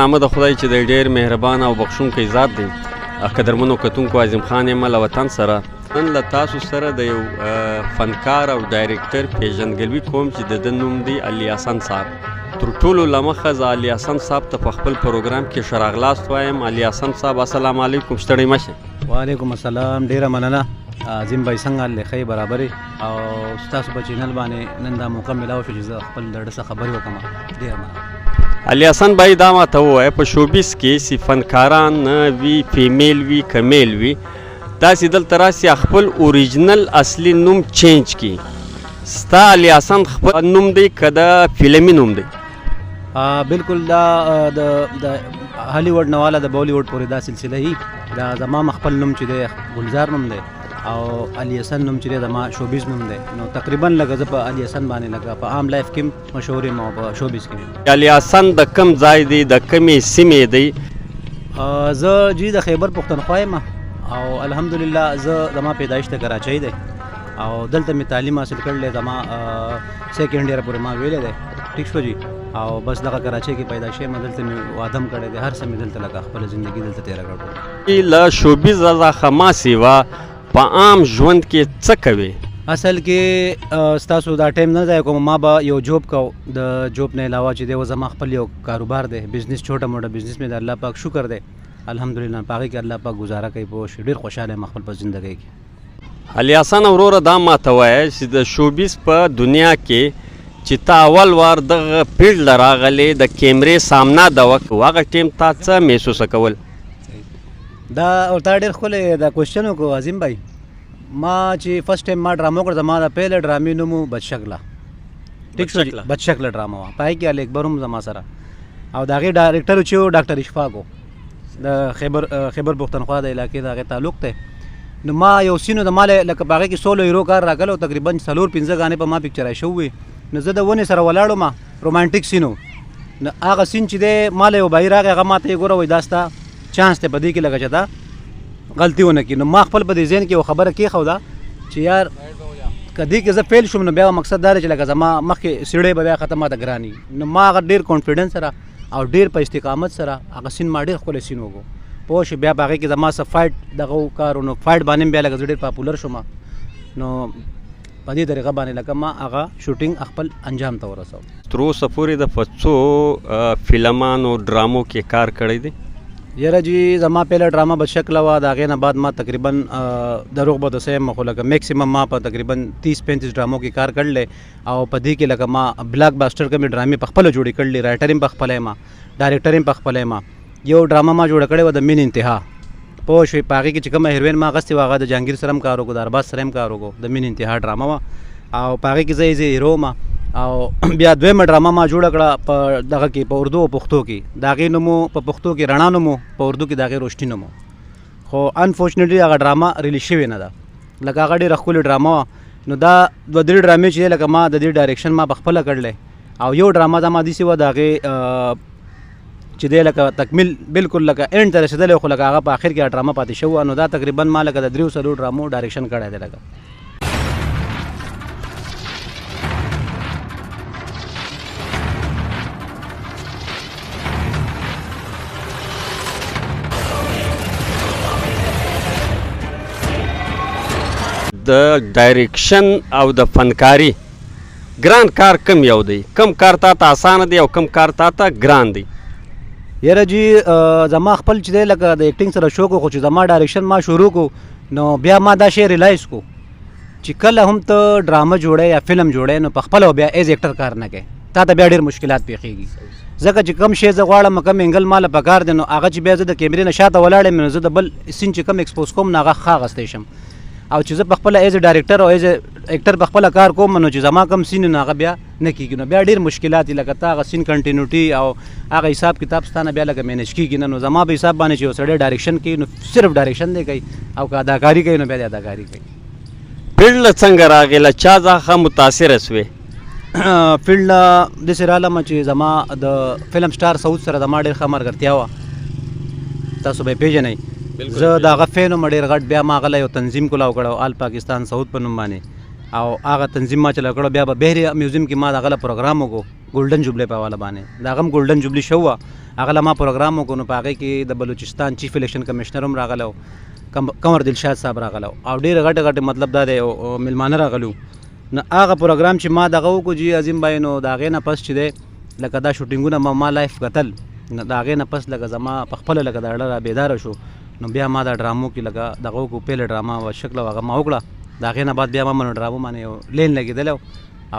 نامه د خدای چې د ډېر مهربان او بخښونکی ذات دی. قدرمنو کتونکو عظیم خان یم له وطن سره نن له تاسو سره د یو فنکار او ډایرکټر پیژندګلوي کوم چې د ده نوم دی علي حسن صاحب. تر ټولو له مخه زه علي حسن صاحب ته په خپل پروګرام کې ښه راغلاست وایم. علي حسن صاحب السلام علیکم، ستړی مه شئ. وعلیکم السلام، ډېره مننه عظیم بھائی، څنګه حال دی؟ ښه برابرې او ستاسو په چینل باندې نن دا موقع میلاو شو چې زه خپل د ډډه څخه خبرې وکړم. ډېره مننه. علي حسن بھائی دا ماته ووایه په شوبیز کې چې فنکاران وي، فیمیل وي که میل وي، تاسې دلته راسي خپل اوریجنل اصلي نوم چینج کی. ستا علي حسن خپل نوم دی که د فلمي نوم دی؟ بالکل دا د هالیوډ نه والا د بالیوډ پورې دا سلسله هي. دا زما خپل نوم چې دی ګلزار نوم دی او علي حسن نوم چې دی زما شوبیز نوم دی. نو تقریبا لکه زه په علي حسن باندې لکه په عام لایف کې مشهور یم او په شوبیز کې. علي حسن د کوم ځای دی، د کومې سیمې دی؟ زه جی د خیبر پښتونخوا یم او الحمدلله زه زما پیدایش ته کراچۍ دی او دلته مې تعلیم حاصل کړلی. زما سیکنډ ایئر پورې ما ویلی دی، ټیک شو جی. او بس دغه کراچۍ کې پیدا شوی، دلته مې واده هم کړی دی، هر څه مې دلته لکه خپله زندګي دلته تېره کړې. له شوبیز څخه ما سیوا په عام ژوند کې څه کوي؟ اصل کې ستاسو دا ټایم نه ضایع کوم. ما به یو جوب کو، د جوب نه علاوه چې دی زما خپل یو کاروبار دی، بزنس، چھوٹا موټا بزنس مې د الله پاک شکر دی الحمدلله په هغې کې الله پاک گزاره کوي. پوه شئ ډېر خوشحاله یم خپل په زندګۍ کې. علي حسن وروره دا ماته وایه چې د شوبیز په دنیا کې چې تا اول وار دغه فیلډ له راغلې د کیمرې سامنا د وکړو، هغه ټیم تا څه محسوسه کول؟ دا ورته ډېر ښکلی دا کوېسچن وکړو عظیم بھائی. ما چې فرسټ ټایم ما ډرامه وکړه، زما د پیله ډرامې نوم و بدشکله. ټیک شو، بدشکله ډرامه وه. په هغې کې علي اکبر هم زما سره او د هغې ډایرکټر چې و ډاکټر اشفاق و، د خیبر پښتونخوا د علاقې د هغې تعلق دی. نو ما یو سینو د ما لکه په هغې کې سولو هیرو کار راغلی او تقریبا 4-5 غانې په ما پکچرای شوي. نو زه د ونې سره ولاړم، رومانټیک سین و. نو هغه سین چې دی ما له یو بهیر راغی، هغه ما ته یې ګوره وایي دا ستا چانس دی په دې کې لکه چې دا غلطي ونه کړي. نو ما خپل په دې ذهن کې یو خبره کېښوده چې یار که دې کې زه فیل شوم نو بیا مقصد دا دی چې لکه زما مخکې سیړی به بیا ختم ماته ګران وي. نو ما هغه ډېر کانفیډنس سره او ډېر په استقامت سره هغه سین ما ډېر ښکلی سین وکړو. پوه شو بیا په هغې کې زما څه فایټ دغه کار نو فایټ باندې بیا لکه زه ډېر پاپولر شوم. نو په دې طریقه باندې لکه ما هغه شوټینګ خپل انجام ته ورسوم. تر اوسه پورې د په څو فلمانو ډرامو کې کار کړی دی؟ یاره جی زما پهله ډرامه بدشکله وه، د هغې نه بعد ما تقریبا دروغ به درته یم خو لکه میکسیمم ما په تقریبا 30-35 ډرامو کې کار کړلی او په دې کې لکه ما بلاک باسټر کومې ډرامې په خپله جوړې کړلې، رایټر هم په خپله یم، ډایرکټر هم په خپله یم. یو ډرامه ما جوړه کړې وه د مین انتها، پوه شوې. په هغې کې چې کومه هیروین ما اخیستې وه هغه د جهانګیر سره هم کار وکړو، د ارباز سره هم کار وکړو. د مین انتها ډرامه وه او په هغې کې زه یې هیرو وم. او بیا دویمه ډرامه ما جوړه کړه په دغه کې په اردو او پښتو کې. د هغې نوم په پښتو کې رڼا نوم و، په اردو کې د هغې روشني نوم و. خو انفارچونیټلي هغه ډرامه ریلیز شوې نه ده. لکه هغه ډېره ښکلې ډرامه وه. نو دا 2-3 ډرامې چې دی لکه ما د دې ډایرکشن ما په خپله کړلی او یو ډرامه دا ما داسې وه د هغې چې دی لکه تکمیل بالکل لکه اینډ ته رسېدلی خو لکه هغه په آخر کې ډرامه پاتې شوې وه. نو دا تقریبا ما لکه د 3-4 ډرامو ډایرکشن کړی دی. لکه د ډایرکشن او د فنکاري ګران کار کم یو دی؟ کم کار تا ته اسانه دی او کم کار تا ته ګران دی؟ یاره جی زما خپل چې دی لکه د ایکټینګ سره شوق و خو چې زما ډایرکشن ما شروع کو نو بیا ما دا شی ریلایز کو چې کله هم ته ډرامه جوړی یا فلم جوړی نو په خپله بیا ایز ایکټر کار نه کوې، تا ته بیا ډېر مشکلات پیښېږي. ځکه چې کم شی زه غواړم کم انګل ماله پکار دی نو هغه چې بیا زه د کیمرې نه شاته ولاړ یم نو زه د بل سین چې کم ایکسپوز کوم نو هغه ښه اخیستی شم. او چې زه په خپله ایز ډایرکټر او ایز ایکټر په خپله کار کوم نو چې زما کم سین نو هغه بیا نه کېږي. نو بیا ډېر مشکلات دي، لکه تا هغه سین کنټینیوټي او هغه حساب کتاب ستا نه بیا لکه مینج کېږي نه. نو زما په حساب باندې چې یو سړی ډایرکشن کوي نو صرف ډایرکشن دی کوي او که اداکاري کوي نو بیا د اداکاري کوي. فیلډ څنګه راغې؟ له چا څخه متاثره سوې؟ فیلډ داسې رالم چې زما د فلم سټار سعود سره زما ډېر ښه ملګرتیا وه، تاسو به یې پېژنئ. زه د هغه فین وم ډېر غټ. بیا ما هغه له یو تنظیم کولاو کړی آل پاکستان سعود په نوم باندې او هغه تنظیم ما چلاو کړی. بیا به بهري میوزیم کې ما د هغه له پروګرام وکړو ګولډن جوبلی په حواله باندې. د هغه هم ګولډن جوبلی شو وه هغه له ما پروګرام وکړو نو په هغې کې د بلوچستان چیف الیکشن کمیشنر هم راغلی قمر دلشاد صاحب راغلی او ډېر غټ مطلب دا دی میلمانه راغلي نو هغه پروګرام چې ما دغه وکړو جي عظیم بھائی نو د هغې نه پس چې دی لکه دا شوټینګونه ما لایف کتل نو د هغې نه پس لکه زما په خپله لکه دا زړه را بیداره شو نو بیا ما دا ډرامو کې لکه دغه وکړو پیله ډراما و شکله هغه ما وکړه د هغې نه بعد بیا ما منو ډرامو باندې یو لین لګېدلی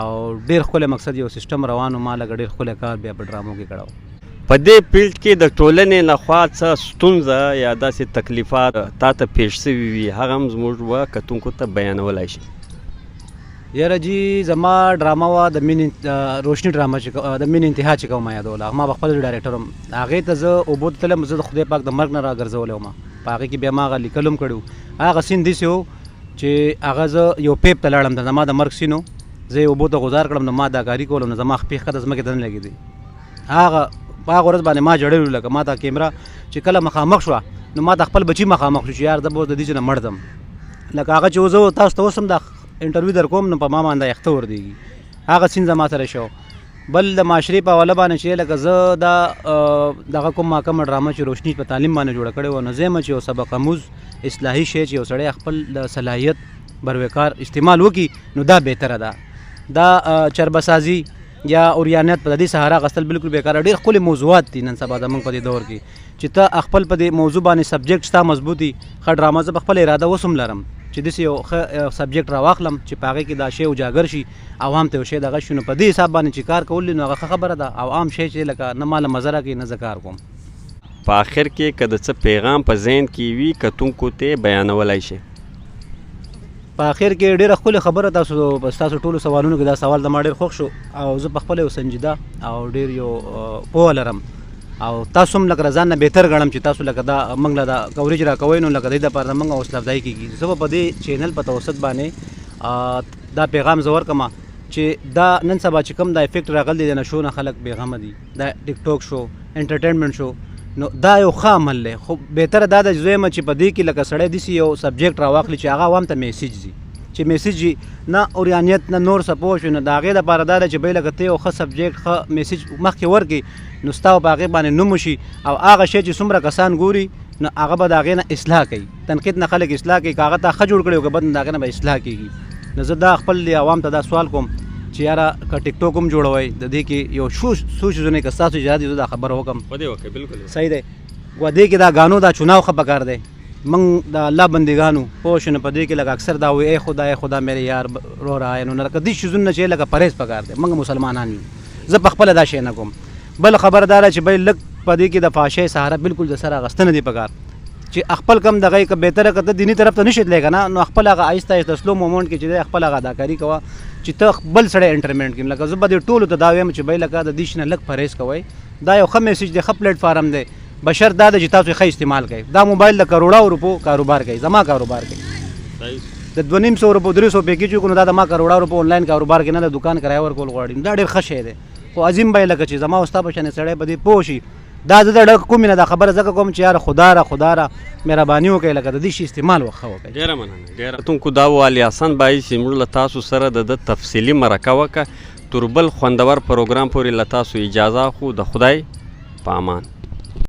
او ډېر ښکلی مقصد یو سیسټم روان و ما لکه ډېر ښکلی کار بیا په ډرامو کې کړی و. په دې فیلډ کې د ټولنې لخوا څه ستونزه یا داسې تکلیفات تا ته پیښ سوي وي هغه هم زموږ و کتونکو ته بیانولی شي؟ یاره جی زما ډرامه وه د مین روشني ډرامه چې د مین انتها چې کوم ما یادوله ما به خپل ډایرکټر هم هغې ته زه اوبو ته تلم زه د خدای پاک د مرګ نه راګرځولی وم په هغې کې بیا ما هغه لیکل هم کړي هغه سین داسې و چې هغه زه یو پیپ ته لاړم د زما د مرګ سین و زه یې اوبو ته غذار کړم نو ما دا کاري کولم نو زما خپې ښکته ځمکې ته نه لګېدې په هغه ورځ باندې ما جړلو لکه ما ته کیمره چې کله مخامخ شوه نو ما د خپل بچي مخامخ شو چې یار زه به اوس د دې چې نه مړ ځم لکه هغه چې زه تاسو ته اوس هم دا انټرویو در کوم نو په ما باندې یخته وردېږي هغه سین زما سره شو بل د معاشرې په حواله باندې چې لکه زه دا دغه کوم ما کومه ډرامه چې روشني په تعلیم باندې جوړه کړې وه نو زه یم چې یو سبق آموز اصلاحي شی چې یو سړی خپل د صلاحیت بروکار استعمال وکړي نو دا بهتره ده دا چربسازي یا اوریانیت په دې سهارا غسل بالکل بیکاره ډېر ښکلي موضوعات دي نن سبا زموږ په دې دور کې چې ته خپل په دې موضوع باندې سبجیکټ ستا مضبوطي ښه ډرامه زه په خپله اراده اوس هم لرم چې داسې یو ښه سبجیکټ راواخلم چې په هغې کې دا شی اجاګر شي عوام ته یو شی دغه شي نو په دې حساب باندې چې کار کول دي نو هغه ښه خبره ده او عام شی چې لکه نه ماله مزه راکوي نه زه کار کوم. په آخر کې که د څه پیغام په ذهن کې وي کتونکو ته بیانولی شي؟ په آخر کې ډېره ښکلې خبره ستاسو ټولو سوالونو کې دا سوال زما ډېر خوښ شو او زه په خپله یو سنجیده او ډېر یو پوهه لرم او تاسو هم لکه ځان نه بهتر ګڼم چې تاسو لکه دا موږ له دا کوریج راکوئ نو لکه د دې دپاره زموږ حوصله افزایي کېږي زه به په دې چینل په توسط باندې دا پیغام زه ورکړم چې دا نن سبا چې کوم دا افیکټ راغلی دی د نشو نه خلک بېغمه دي دا ټیک ټاک شو انټرټینمنټ شو نو دا یو ښه عمل دی خو بهتره دا ده چې زه یم چې په دې کې لکه سړی داسې یو سبجیکټ راواخلي چې هغه عوام ته میسیج ځي چې میسیج نه اوریانیت نه نور څه پوه شو نو د هغې دپاره دا ده چې بی لکه ته یو ښه سبجیکټ ښه میسیج مخکې ورکړي نو ستا په هغې باندې نوم وشي او هغه شی چې څومره کسان ګوري نو هغه به د هغې نه اصلاح کوي تنقید نه خلک اصلاح کوي که هغه ته ښه جوړ کړي او که بد نو د هغې نه به اصلاح کېږي نو زه دا خپل عوام ته دا سوال کوم چې یاره که ټیک ټاک هم جوړوئ د دې کې یو څو شیزونه که ستاسو اجازه دي زه دا خبره وکړم صحیح دی و دې کې دا ګانو دا چناو ښه پکار دی موږ د الله بندګانو پوه شو نو په دې کې لکه اکثر دا وایي ای خدا ای خدا میرے یار رو رہا ہے نو لکه دې شیزونه نه چې لکه پرهیز پکار دی موږ مسلمانان یو زه په خپله دا شی نه کوم بل خبره دا ده چې بی لږ په دې کې د فحاشۍ سهاره بالکل د سره اخیستنه دی پکار چې خپل کم دغه که بهتره که ته دیني طرف ته نشي تللی که نه نو خپل هغه آهسته آهسته سلو مومنټ کې چې دی خپل هغه اداکاري کوه چې ته بل سړی انټرمنټ کړي لکه زه به دې ټولو ته دا وایم چې بی لکه د دې شي نه لږ پرهیز کوئ دا یو ښه میسیج دی ښه پلیټ فارم دی بشر دا ده چې تاسو یې ښه استعمال کوئ دا موبایل د کروڑو روپو کاروبار کوي زما کاروبار کوي د 250 روپو 300 پیکیج وکړو نو دا د ما کروڑو روپو آنلاین کاروبار کې نه د دوکان کرایه ورکول غواړي دا ډېر ښه شی دی خو عظیم بی لکه چې زما او ستا په شانې سړی په دې پوه شي دا زه د ډک کوم نه دا خبره ځکه کوم چې یاره خدا را مهرباني وکړئ لکه د دې شي استعمال ښه وکړئ. ډېره مننه ډېره کتونکو دا و علي حسن بای چې موږ له تاسو سره د تفصیلي مرکه وکړه تر بل خوندور پروګرام پورې له تاسو اجازه خو د خدای په امان.